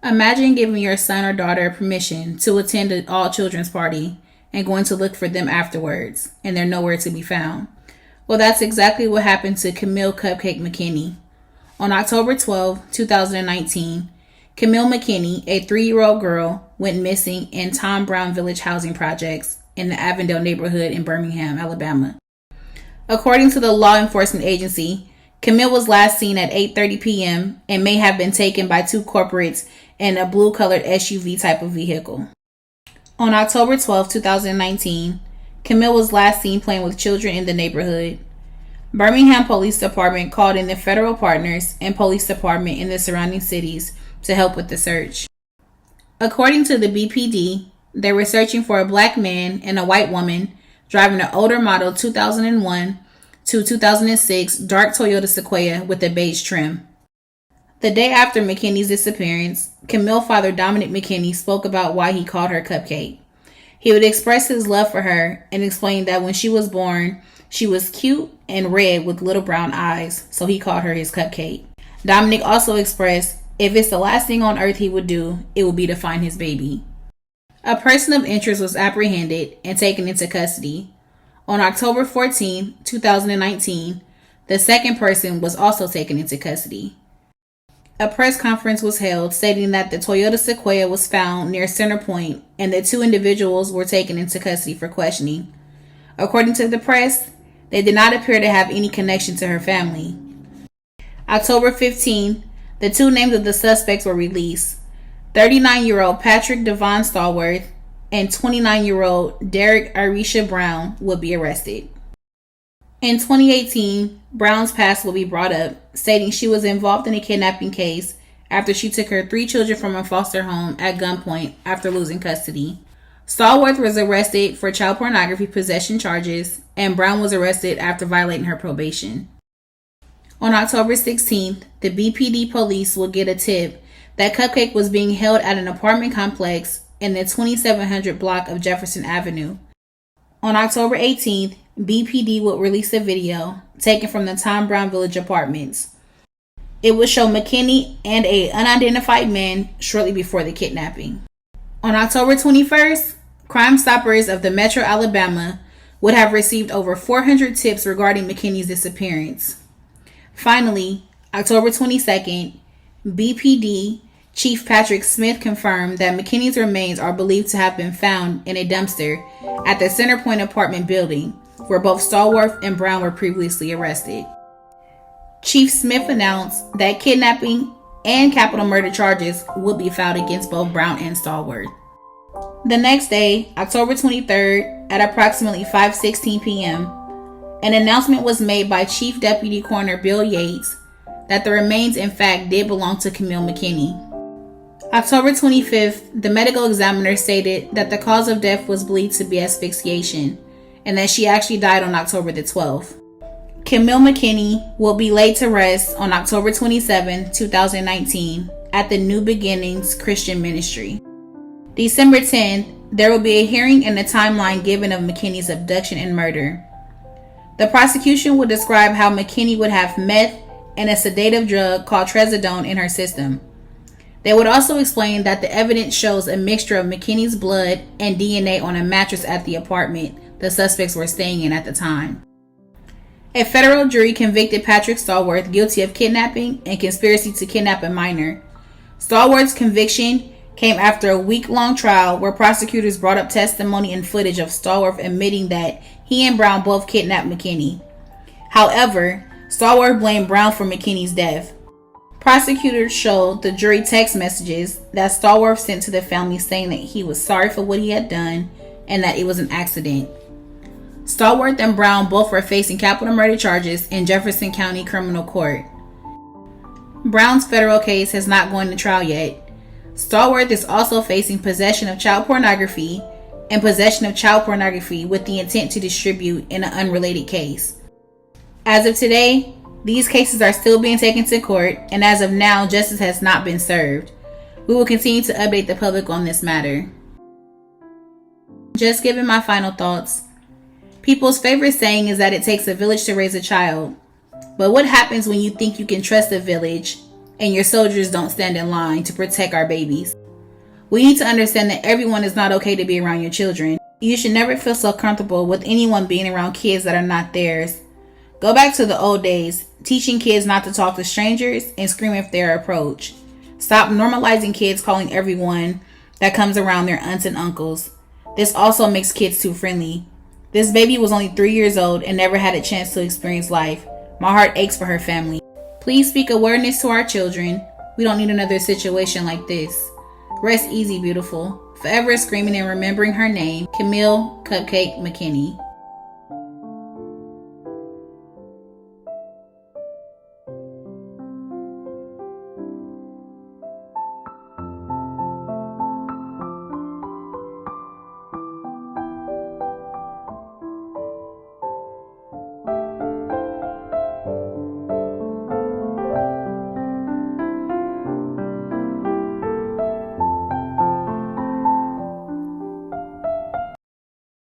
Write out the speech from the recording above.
Imagine giving your son or daughter permission to attend an all children's party and going to look for them afterwards, and they're nowhere to be found. Well, that's exactly what happened to Camille Cupcake McKinney. On October 12, 2019, Camille McKinney, a 3-year-old girl, went missing in Tom Brown Village housing projects in the Avondale neighborhood in Birmingham, Alabama. According to the law enforcement agency, Camille was last seen at 8:30 p.m. and may have been taken by two corporates in a blue-colored SUV type of vehicle. On October 12, 2019, Camille was last seen playing with children in the neighborhood. Birmingham Police Department called in the federal partners and police department in the surrounding cities to help with the search. According to the BPD, they were searching for a black man and a white woman driving an older model 2001 to 2006 dark Toyota Sequoia with a beige trim. The day after McKinney's disappearance, Camille's father Dominic McKinney spoke about why he called her Cupcake. He would express his love for her and explain that when she was born, she was cute and red with little brown eyes, so he called her his Cupcake. Dominic also expressed if it's the last thing on earth he would do, it would be to find his baby. A person of interest was apprehended and taken into custody. On October 14, 2019, the second person was also taken into custody. A press conference was held stating that the Toyota Sequoia was found near Center Point and the two individuals were taken into custody for questioning. According to the press, they did not appear to have any connection to her family. October 15, the two names of the suspects were released. 39-year-old Patrick Devon Stallworth and 29-year-old Derek Arisha Brown will be arrested. In 2018, Brown's past will be brought up, stating she was involved in a kidnapping case after she took her 3 children from a foster home at gunpoint after losing custody. Stallworth was arrested for child pornography possession charges, and Brown was arrested after violating her probation. On October 16th, the BPD police will get a tip that Cupcake was being held at an apartment complex in the 2700 block of Jefferson Avenue. On October 18th, BPD would release a video taken from the Tom Brown Village apartments. It would show McKinney and an unidentified man shortly before the kidnapping. On October 21st, Crime Stoppers of the Metro Alabama would have received over 400 tips regarding McKinney's disappearance. Finally, October 22nd, BPD Chief Patrick Smith confirmed that McKinney's remains are believed to have been found in a dumpster at the Center Point apartment building, where both Stallworth and Brown were previously arrested. Chief Smith announced that kidnapping and capital murder charges would be filed against both Brown and Stallworth. The next day, October 23rd, at approximately 5:16 p.m., an announcement was made by Chief Deputy Coroner Bill Yates that the remains in fact did belong to Camille McKinney. October 25th, the medical examiner stated that the cause of death was believed to be asphyxiation and that she actually died on October the 12th. Camille McKinney will be laid to rest on October 27, 2019 at the New Beginnings Christian Ministry. December 10th, there will be a hearing and a timeline given of McKinney's abduction and murder. The prosecution will describe how McKinney would have meth and a sedative drug called trazodone in her system. They would also explain that the evidence shows a mixture of McKinney's blood and DNA on a mattress at the apartment the suspects were staying in at the time. A federal jury convicted Patrick Stallworth guilty of kidnapping and conspiracy to kidnap a minor. Stallworth's conviction came after a week-long trial where prosecutors brought up testimony and footage of Stallworth admitting that he and Brown both kidnapped McKinney. However, Stallworth blamed Brown for McKinney's death. Prosecutors showed the jury text messages that Stallworth sent to the family saying that he was sorry for what he had done and that it was an accident. Stallworth and Brown both were facing capital murder charges in Jefferson County Criminal Court. Brown's federal case has not gone to trial yet. Stallworth is also facing possession of child pornography and possession of child pornography with the intent to distribute in an unrelated case. As of today, these cases are still being taken to court, and as of now, justice has not been served. We will continue to update the public on this matter. Just giving my final thoughts. People's favorite saying is that it takes a village to raise a child. But what happens when you think you can trust a village and your soldiers don't stand in line to protect our babies. We need to understand that everyone is not okay to be around your children. You should never feel so comfortable with anyone being around kids that are not theirs. Go back to the old days, teaching kids not to talk to strangers and scream if they're approached. Stop normalizing kids calling everyone that comes around their aunts and uncles. This also makes kids too friendly. This baby was only 3 years old and never had a chance to experience life. My heart aches for her family. Please speak awareness to our children. We don't need another situation like this. Rest easy, beautiful. Forever screaming and remembering her name, Camille Cupcake McKinney.